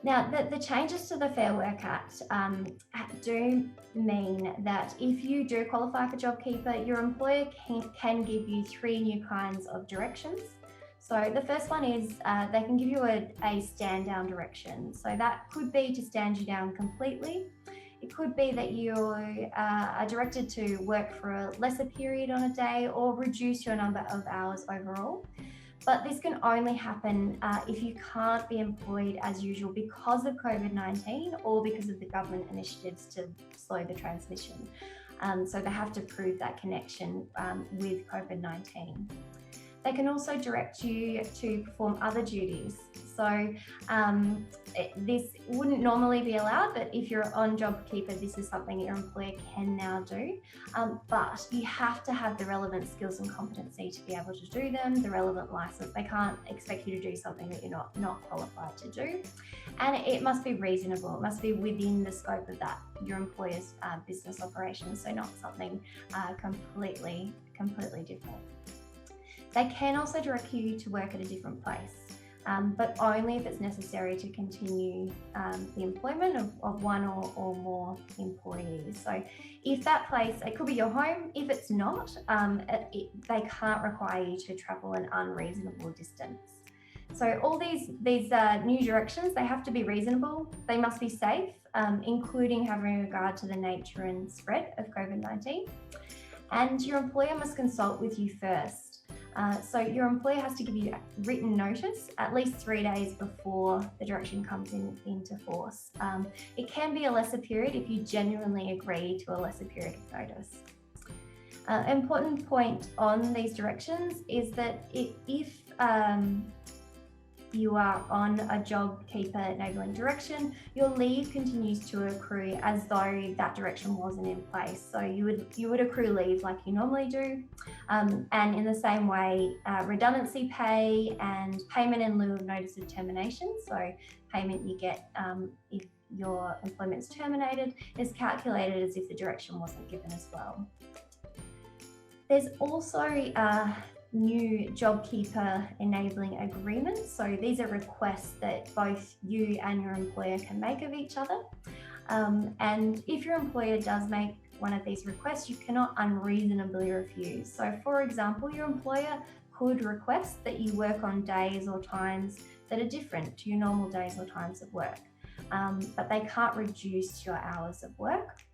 Now, the changes to the Fair Work Act do mean that if you do qualify for JobKeeper, your employer can give you three new kinds of directions. So the first one is they can give you a stand down direction. So that could be to stand you down completely. It could be that you are directed to work for a lesser period on a day or reduce your number of hours overall. But this can only happen if you can't be employed as usual because of COVID-19 or because of the government initiatives to slow the transmission. So they have to prove that connection with COVID-19. They can also direct you to perform other duties. So this wouldn't normally be allowed, but if you're on JobKeeper, this is something your employer can now do. But you have to have the relevant skills and competency to be able to do them, the relevant license. They can't expect you to do something that you're not qualified to do. And it must be reasonable. It must be within the scope of that, your employer's business operations, so not something completely different. They can also direct you to work at a different place, but only if it's necessary to continue the employment of one or more employees. So if that place, it could be your home, if it's not, they can't require you to travel an unreasonable distance. So all these new directions, they have to be reasonable, they must be safe, including having regard to the nature and spread of COVID-19. And your employer must consult with you first. So your employer has to give you written notice at least 3 days before the direction comes into force. It can be a lesser period if you genuinely agree to a lesser period of notice. Important point on these directions is that if you are on a JobKeeper enabling direction, your leave continues to accrue as though that direction wasn't in place. So you would accrue leave like you normally do. And in the same way, redundancy pay and payment in lieu of notice of termination, so payment you get if your employment is terminated, is calculated as if the direction wasn't given as well. There's also new JobKeeper enabling agreements. So these are requests that both you and your employer can make of each other. And if your employer does make one of these requests, you cannot unreasonably refuse. So for example, your employer could request that you work on days or times that are different to your normal days or times of work. But they can't reduce your hours of work.